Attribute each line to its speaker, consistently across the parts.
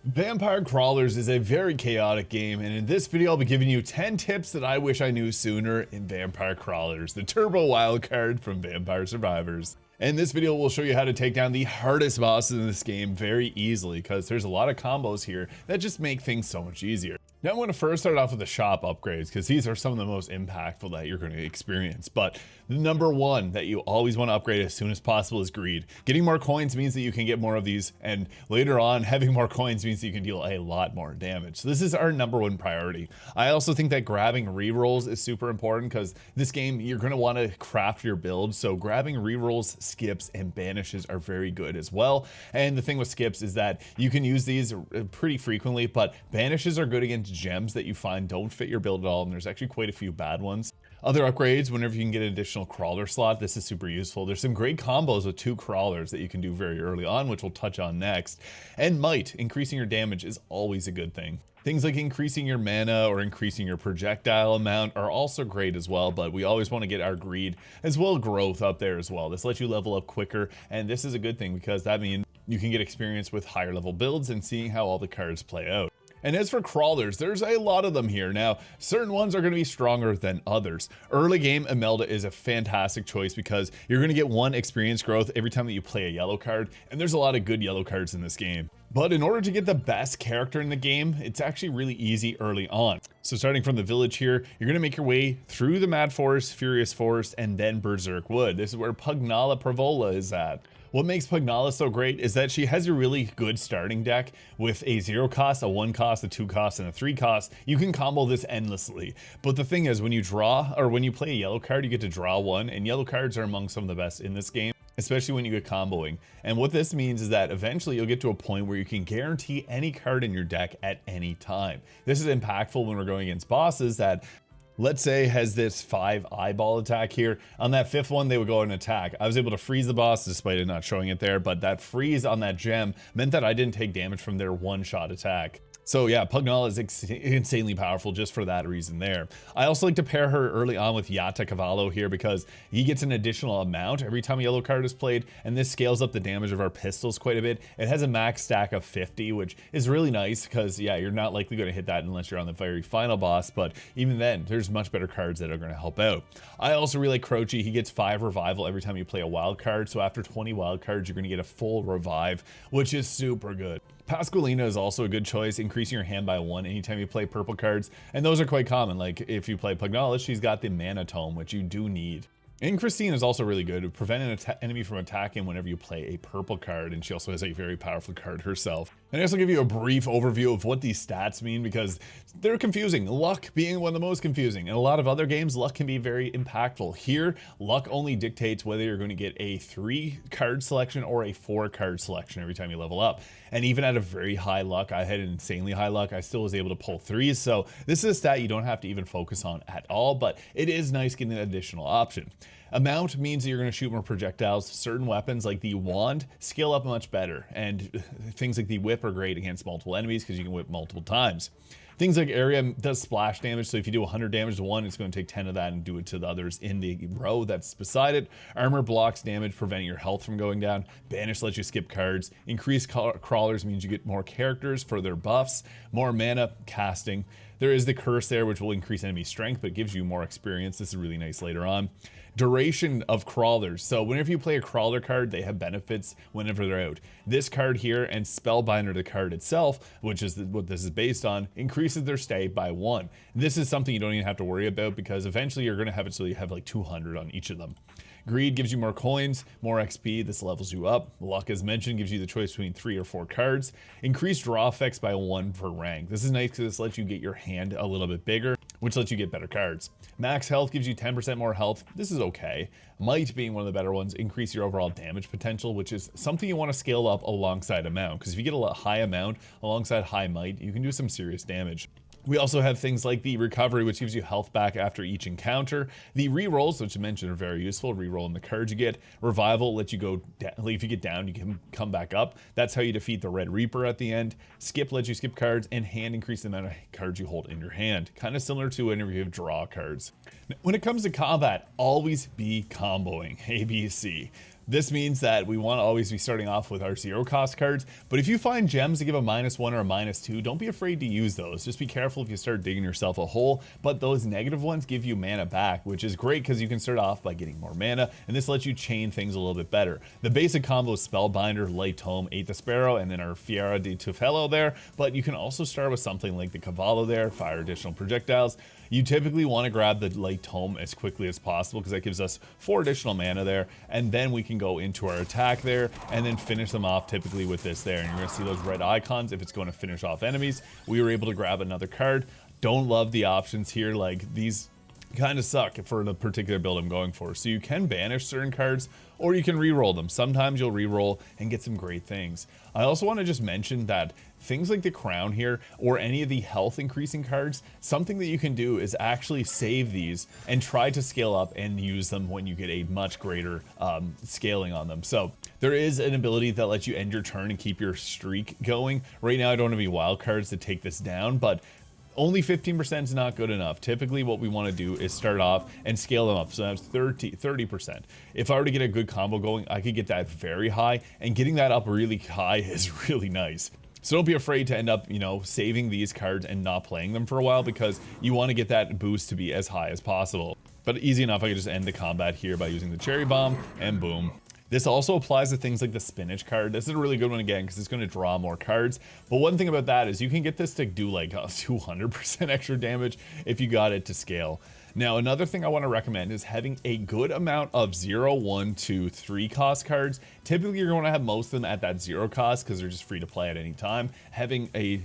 Speaker 1: Vampire Crawlers is a very chaotic game, and in this video I'll be giving you 10 tips that I wish I knew sooner in Vampire Crawlers, the turbo wildcard from Vampire Survivors. And this video will show you how to take down the hardest bosses in this game very easily, because there's a lot of combos here that just make things so much easier. Now I'm going to first start off with the shop upgrades, because these are some of the most impactful that you're going to experience. But the number one that you always want to upgrade as soon as possible is greed. Getting more coins means that you can get more of these, and later on having more coins means that you can deal a lot more damage. So this is our number one priority. I also think that grabbing rerolls is super important, because this game you're going to want to craft your build, so grabbing rerolls, skips, and banishes are very good as well. And the thing with skips is that you can use these pretty frequently, but banishes are good against gems that you find don't fit your build at all, and there's actually quite a few bad ones. Other upgrades, whenever you can get an additional crawler slot, this is super useful. There's some great combos with 2 crawlers that you can do very early on, which we'll touch on next. And might, increasing your damage is always a good thing. Things like increasing your mana or increasing your projectile amount are also great as well, but we always want to get our greed as well as growth up there as well. This lets you level up quicker, and this is a good thing because that means you can get experience with higher level builds and seeing how all the cards play out. And as for crawlers, there's a lot of them here. Now, certain ones are going to be stronger than others. Early game, Imelda is a fantastic choice because you're going to get 1 experience growth every time that you play a yellow card, and there's a lot of good yellow cards in this game. But in order to get the best character in the game, it's actually really easy early on. So starting from the village here, you're going to make your way through the Mad Forest, Furious Forest, and then Berserk Wood. This is where Pugnala Pravola is at. What makes Pugnala so great is that she has a really good starting deck with a 0 cost, a 1 cost, a 2 cost, and a 3 cost. You can combo this endlessly. But the thing is, when you draw, or when you play a yellow card, you get to draw 1, and yellow cards are among some of the best in this game, especially when you get comboing. And what this means is that eventually you'll get to a point where you can guarantee any card in your deck at any time. This is impactful when we're going against bosses that, let's say, has this 5 eyeball attack here. On that 5th one, they would go and attack. I was able to freeze the boss despite it not showing it there, but that freeze on that gem meant that I didn't take damage from their 1-shot attack. So yeah, Pugnala is insanely powerful just for that reason there. I also like to pair her early on with Yata Cavallo here because he gets an additional amount every time a yellow card is played, and this scales up the damage of our pistols quite a bit. It has a max stack of 50, which is really nice because yeah, you're not likely going to hit that unless you're on the very final boss, but even then, there's much better cards that are going to help out. I also really like Croce. He gets 5 revival every time you play a wild card, so after 20 wild cards, you're going to get a full revive, which is super good. Pasqualina is also a good choice, increasing your hand by 1 anytime you play purple cards, and those are quite common. Like if you play Pugnala, she's got the Mana Tome, which you do need. And Christine is also really good at preventing an enemy from attacking whenever you play a purple card, and she also has a very powerful card herself. And I also give you a brief overview of what these stats mean because they're confusing. Luck being one of the most confusing. In a lot of other games, luck can be very impactful. Here, luck only dictates whether you're going to get a 3-card selection or a 4-card selection every time you level up. And even at a very high luck, I had an insanely high luck, I still was able to pull 3s. So this is a stat you don't have to even focus on at all, but it is nice getting an additional option. Amount means that you're going to shoot more projectiles. Certain weapons like the wand scale up much better, and things like the whip are great against multiple enemies because you can whip multiple times. Things like area does splash damage, so if you do 100 damage to one, it's going to take 10 of that and do it to the others in the row that's beside it. Armor blocks damage, preventing your health from going down. Banish lets you skip cards. Increased crawlers means you get more characters for their buffs. More mana, casting. There is the curse there, which will increase enemy strength, but gives you more experience. This is really nice later on. Duration of crawlers. So whenever you play a crawler card, they have benefits whenever they're out. This card here and Spellbinder, the card itself, which is what this is based on, increases their stay by 1. This is something you don't even have to worry about because eventually you're going to have it so you have like 200 on each of them. Greed gives you more coins, more XP, this levels you up. Luck, as mentioned, gives you the choice between 3 or 4 cards. Increased draw effects by 1 per rank. This is nice because this lets you get your hand a little bit bigger, which lets you get better cards. Max health gives you 10% more health. This is okay. Might, being one of the better ones, increase your overall damage potential, which is something you want to scale up alongside amount, because if you get a high amount alongside high might, you can do some serious damage. We also have things like the recovery, which gives you health back after each encounter. The rerolls, which I mentioned, are very useful. Rerolling the cards you get. Revival lets you go down. If you get down, you can come back up. That's how you defeat the Red Reaper at the end. Skip lets you skip cards, and hand increase the amount of cards you hold in your hand. Kind of similar to whenever you have draw cards. When it comes to combat, always be comboing. ABC. This means that we want to always be starting off with our 0 cost cards, but if you find gems to give a -1 or a -2, don't be afraid to use those. Just be careful if you start digging yourself a hole, but those negative ones give you mana back, which is great because you can start off by getting more mana, and this lets you chain things a little bit better. The basic combo is Spellbinder, Light Tome, Ate the Sparrow, and then our Fiera di Tufello there, but you can also start with something like the Cavallo there, fire additional projectiles. You typically want to grab the Light Tome as quickly as possible because that gives us 4 additional mana there, and then we can go into our attack there and then finish them off typically with this there. And you're going to see those red icons if it's going to finish off enemies. We were able to grab another card. Don't love the options here, like these kind of suck for the particular build I'm going for. So you can banish certain cards or you can re-roll them. Sometimes you'll re-roll and get some great things. I also want to just mention that things like the crown here or any of the health increasing cards, something that you can do is actually save these and try to scale up and use them when you get a much greater scaling on them. So there is an ability that lets you end your turn and keep your streak going. Right now I don't have any wild cards to take this down, but only 15% is not good enough. Typically what we want to do is start off and scale them up. So that's 30%. If I were to get a good combo going, I could get that very high, and getting that up really high is really nice. So don't be afraid to end up, you know, saving these cards and not playing them for a while because you want to get that boost to be as high as possible. But easy enough, I could just end the combat here by using the Cherry Bomb and boom. This also applies to things like the Spinach card. This is a really good one again because it's going to draw more cards. But one thing about that is you can get this to do like 200% extra damage if you got it to scale. Now, another thing I want to recommend is having a good amount of 0, 1, 2, 3 cost cards. Typically, you're going to have most of them at that 0 cost because they're just free to play at any time. Having a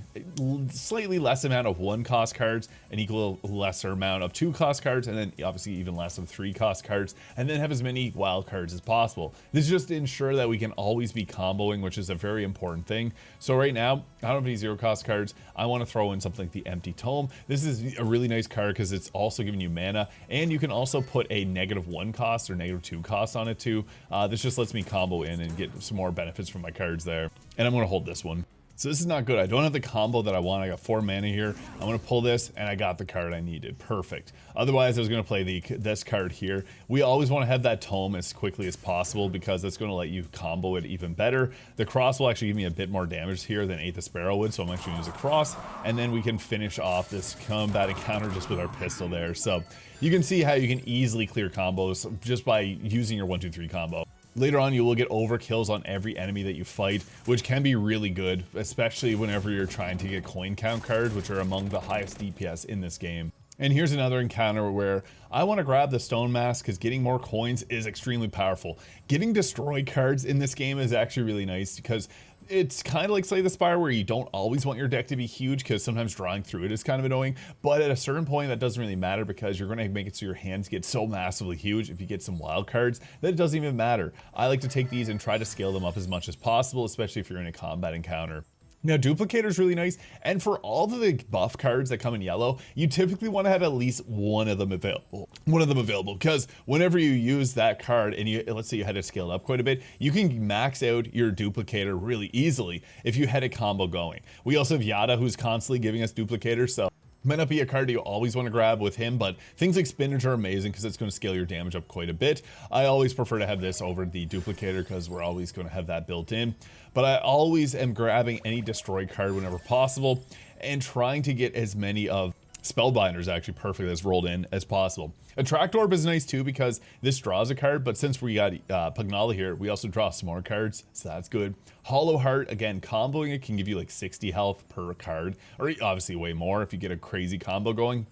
Speaker 1: slightly less amount of 1 cost cards, an equal lesser amount of 2 cost cards, and then obviously even less of 3 cost cards, and then have as many wild cards as possible. This is just to ensure that we can always be comboing, which is a very important thing. So right now, I don't have any 0 cost cards. I want to throw in something like the Empty Tome. This is a really nice card because it's also giving you mana, and you can also put a -1 cost or -2 cost on it too. This just lets me combo in and get some more benefits from my cards there. And I'm going to hold this one. So this is not good. I don't have the combo that I want. I got 4 mana here. I'm going to pull this and I got the card I needed. Perfect. Otherwise, I was going to play this card here. We always want to have that tome as quickly as possible because that's going to let you combo it even better. The cross will actually give me a bit more damage here than Ate the Sparrow would, so I'm actually going to use a cross. And then we can finish off this combat encounter just with our pistol there. So you can see how you can easily clear combos just by using your 1, 2, 3 combo. Later on, you will get overkills on every enemy that you fight, which can be really good, especially whenever you're trying to get coin count cards, which are among the highest DPS in this game. And here's another encounter where I want to grab the Stone Mask because getting more coins is extremely powerful. Getting destroy cards in this game is actually really nice because it's kind of like Slay the Spire where you don't always want your deck to be huge because sometimes drawing through it is kind of annoying, but at a certain point that doesn't really matter because you're going to make it so your hands get so massively huge if you get some wild cards that it doesn't even matter. I like to take these and try to scale them up as much as possible, especially if you're in a combat encounter. Now, Duplicator is really nice, and for all of the buff cards that come in yellow, you typically want to have at least one of them available. Because whenever you use that card, and let's say you had it scaled up quite a bit, you can max out your Duplicator really easily if you had a combo going. We also have Yada, who's constantly giving us Duplicators, so might not be a card you always want to grab with him, but things like Spinach are amazing because it's going to scale your damage up quite a bit. I always prefer to have this over the Duplicator because we're always going to have that built in. But I always am grabbing any destroy card whenever possible and trying to get as many of Spellbinders actually perfect as rolled in as possible. Attract Orb is nice too because this draws a card, but since we got Pugnala here, we also draw some more cards, so that's good. Hollow Heart, again, comboing it can give you like 60 health per card, or obviously way more if you get a crazy combo going.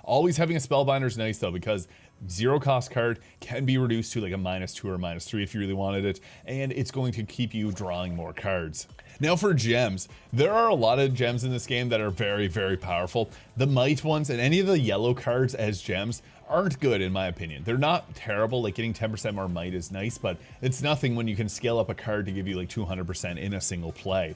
Speaker 1: Always having a Spellbinder is nice though because 0 cost card can be reduced to like a -2 or -3 if you really wanted it, and it's going to keep you drawing more cards. Now for gems, there are a lot of gems in this game that are very, very powerful. The might ones and any of the yellow cards as gems aren't good in my opinion. They're not terrible, like getting 10% more might is nice, but it's nothing when you can scale up a card to give you like 200% in a single play.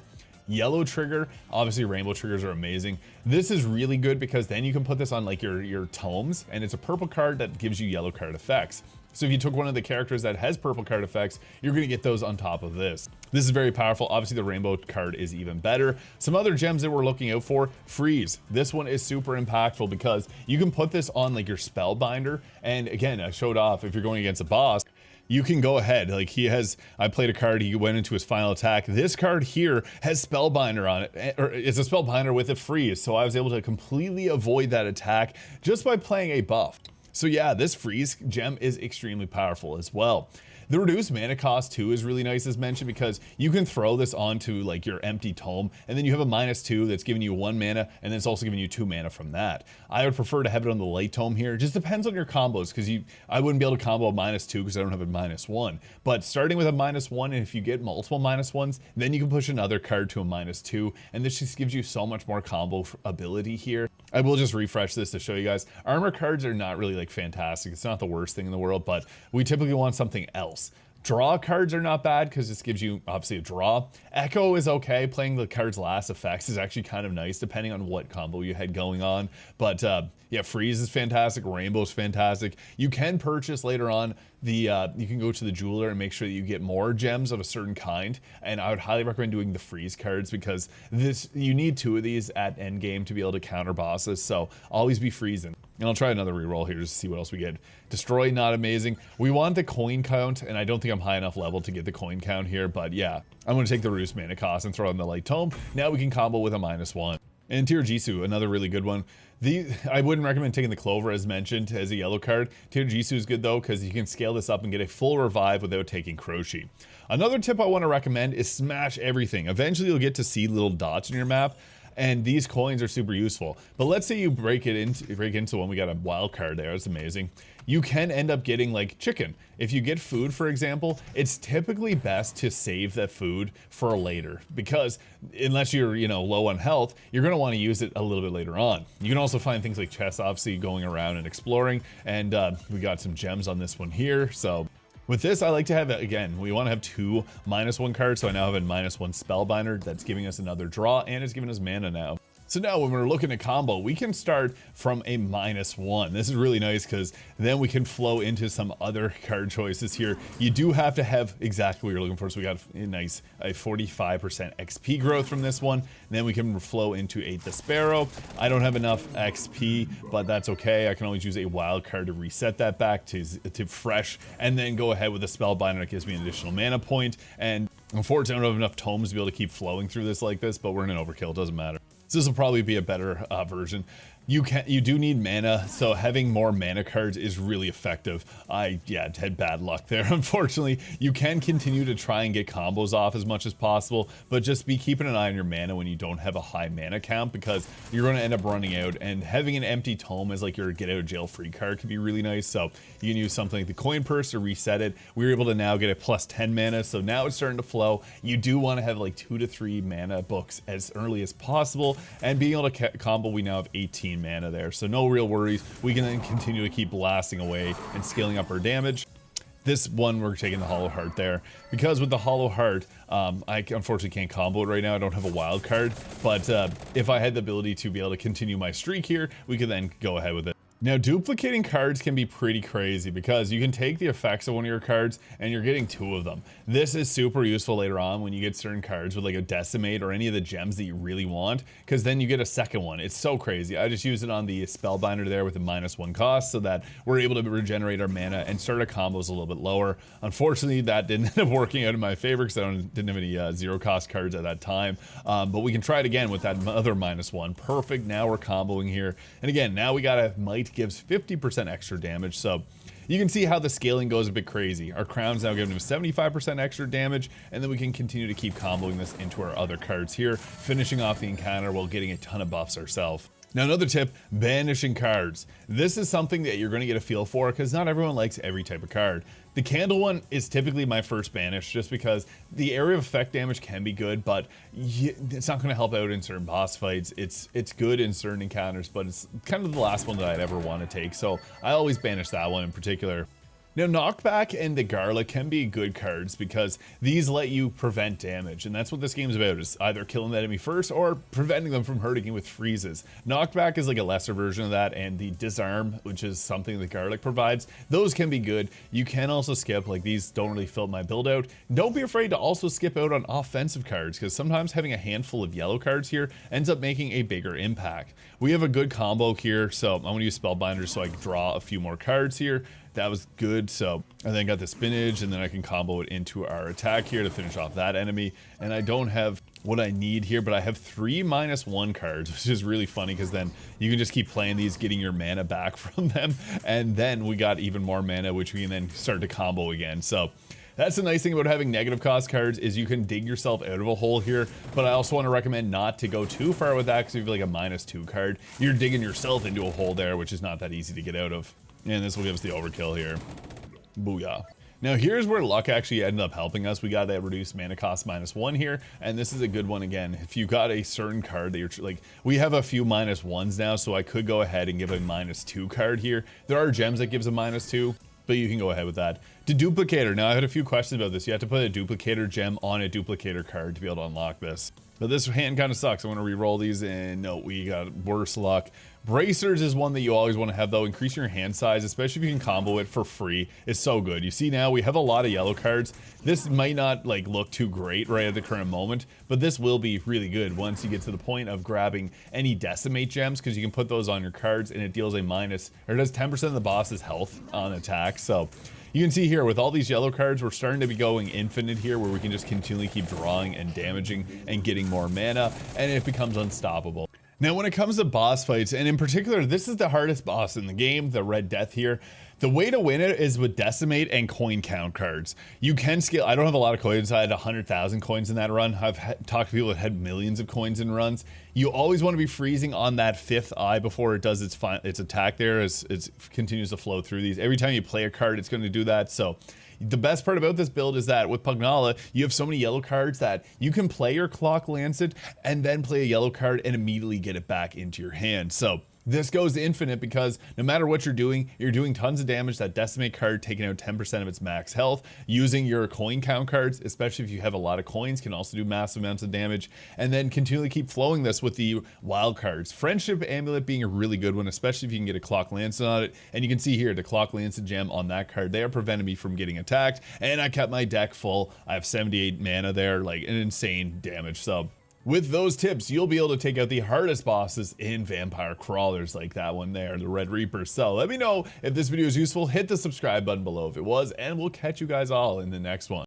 Speaker 1: Yellow trigger, obviously rainbow triggers are amazing. This is really good because then you can put this on like your tomes, and it's a purple card that gives you yellow card effects. So if you took one of the characters that has purple card effects, you're going to get those on top of this. This is very powerful. Obviously the rainbow card is even better. Some other gems that we're looking out for, freeze. This one is super impactful because you can put this on like your Spellbinder, and again, I showed off if you're going against a boss, you can go ahead. Like I played a card, he went into his final attack. This card here has Spellbinder on it, or it's a Spellbinder with a freeze. So I was able to completely avoid that attack just by playing a buff. So yeah, this freeze gem is extremely powerful as well. The reduced mana cost too is really nice as mentioned, because you can throw this onto like your empty tome, and then you have a -2 that's giving you 1 mana, and then it's also giving you 2 mana from that. I would prefer to have it on the light tome here. It just depends on your combos, because I wouldn't be able to combo a -2 because I don't have a -1. But starting with a -1, and if you get multiple -1s, then you can push another card to a -2, and this just gives you so much more combo ability here. I will just refresh this to show you guys. Armor cards are not really like fantastic. It's not the worst thing in the world, but we typically want something else. Draw cards are not bad because this gives you obviously a draw. Echo is okay. Playing the card's last effects is actually kind of nice depending on what combo you had going on. But yeah, freeze is fantastic. Rainbow is fantastic. You can purchase later on you can go to the jeweler and make sure that you get more gems of a certain kind. And I would highly recommend doing the freeze cards, because you need 2 of these at end game to be able to counter bosses. So always be freezing. And I'll try another reroll here just to see what else we get. Destroy, not amazing. We want the coin count, and I don't think I'm high enough level to get the coin count here, but yeah, I'm going to take the reduced mana cost and throw in the light tome. Now we can combo with a -1. And Tirajisu, another really good one. I wouldn't recommend taking the Clover as mentioned as a yellow card. Tirajisu is good though, because you can scale this up and get a full revive without taking Croshi. Another tip I want to recommend is smash everything. Eventually you'll get to see little dots in your map, and these coins are super useful. But let's say you break into one. We got a wild card there. That's amazing. You can end up getting like chicken. If you get food, for example, it's typically best to save that food for later, because unless you're, low on health, you're going to want to use it a little bit later on. You can also find things like chests, obviously, going around and exploring. And we got some gems on this one here. So with this, I like to have, again, we want to have 2 -1 cards. So I now have a -1 Spellbinder that's giving us another draw, and it's giving us mana now. So now when we're looking at combo, we can start from a -1. This is really nice because then we can flow into some other card choices here. You do have to have exactly what you're looking for. So we got a 45% XP growth from this one. And then we can flow into a Sparrow. I don't have enough XP, but that's okay. I can always use a wild card to reset that back to fresh, and then go ahead with a Spellbinder that gives me an additional mana point. And unfortunately, I don't have enough tomes to be able to keep flowing through this like this, but we're in an overkill. It doesn't matter. So this will probably be a better version. You do need mana, so having more mana cards is really effective. I had bad luck there, unfortunately. You can continue to try and get combos off as much as possible, but just be keeping an eye on your mana when you don't have a high mana count, because you're going to end up running out, and having an empty tome as like your get out of jail free card could be really nice. So you can use something like the coin purse to reset it. We were able to now get a +10 mana, so now it's starting to flow. You do want to have like 2 to 3 mana books as early as possible, and being able to combo, we now have 18 mana there, so no real worries. We can then continue to keep blasting away and scaling up our damage. This one, we're taking the Hollow Heart there, because with the Hollow Heart, I unfortunately can't combo it right now. I don't have a wild card, but if I had the ability to be able to continue my streak here, we could then go ahead with it. Now, duplicating cards can be pretty crazy, because you can take the effects of one of your cards and you're getting 2 of them. This is super useful later on when you get certain cards with like a Decimate or any of the gems that you really want, because then you get a second one. It's so crazy. I just use it on the Spellbinder there with a -1 cost, so that we're able to regenerate our mana and start our combos a little bit lower. Unfortunately, that didn't end up working out in my favor because I didn't have any 0 cost cards at that time. But we can try it again with that other -1. Perfect. Now we're comboing here. And again, now we got a Might gives 50% extra damage, so you can see how the scaling goes a bit crazy. Our crown's now giving him 75% extra damage, and then we can continue to keep comboing this into our other cards here, finishing off the encounter while getting a ton of buffs ourselves. Now, another tip, banishing cards. This is something that you're going to get a feel for, because not everyone likes every type of card. The candle one is typically my first banish, just because the area of effect damage can be good, but it's not going to help out in certain boss fights. It's good in certain encounters, but it's kind of the last one that I'd ever want to take, so I always banish that one in particular. Now, Knockback and the Garlic can be good cards because these let you prevent damage, and that's what this game's about, is either killing the enemy first or preventing them from hurting you with freezes. Knockback is like a lesser version of that, and the Disarm, which is something the Garlic provides, those can be good. You can also skip, like these don't really fill my build out. Don't be afraid to also skip out on offensive cards, because sometimes having a handful of yellow cards here ends up making a bigger impact. We have a good combo here, so I'm going to use Spellbinders so I can draw a few more cards here. that was good. So I then got the spinach, and then I can combo it into our attack here to finish off that enemy. And I don't have what I need here, but I have 3 -1 cards, which is really funny because then you can just keep playing these, getting your mana back from them, and then we got even more mana, which we can then start to combo again. So that's the nice thing about having negative cost cards, is you can dig yourself out of a hole here. But I also want to recommend not to go too far with that, because if you have like a -2 card, you're digging yourself into a hole there, which is not that easy to get out of. And this will give us the overkill here. Booyah. Now here's where luck actually ended up helping us. We got that reduced mana cost -1 here, and this is a good one again. If you got a certain card that you're like, we have a few -1s now, so I could go ahead and give a -2 card here. There are gems that gives a -2, but you can go ahead with that. Deduplicator. Now I had a few questions about this. You have to put a duplicator gem on a duplicator card to be able to unlock this. But this hand kind of sucks. I want to re-roll these, and no, we got worse luck. Bracers is one that you always want to have, though. Increasing your hand size, especially if you can combo it for free, is so good. You see now we have a lot of yellow cards. This might not like look too great right at the current moment, but this will be really good once you get to the point of grabbing any decimate gems, because you can put those on your cards and it deals a minus, or it does 10% of the boss's health on attack. So you can see here with all these yellow cards, we're starting to be going infinite here, where we can just continually keep drawing and damaging and getting more mana, and it becomes unstoppable. Now, when it comes to boss fights, and in particular, this is the hardest boss in the game, the Red Death here. The way to win it is with decimate and coin count cards. You can scale. I don't have a lot of coins. I had 100,000 coins in that run. I've talked to people that had millions of coins in runs. You always want to be freezing on that 5th eye before it does its attack there, as it continues to flow through these. Every time you play a card, it's going to do that. So the best part about this build is that with Pugnala, you have so many yellow cards that you can play your Clock Lancet and then play a yellow card and immediately get it back into your hand. So this goes infinite, because no matter what you're doing tons of damage. That decimate card taking out 10% of its max health. Using your coin count cards, especially if you have a lot of coins, can also do massive amounts of damage. And then continually keep flowing this with the wild cards. Friendship Amulet being a really good one, especially if you can get a Clock Lancet on it. And you can see here the Clock Lancet gem on that card. They are preventing me from getting attacked. And I kept my deck full. I have 78 mana there, like an insane damage. So with those tips, you'll be able to take out the hardest bosses in Vampire Crawlers, like that one there, the Red Reaper. So let me know if this video is useful. Hit the subscribe button below if it was, and we'll catch you guys all in the next one.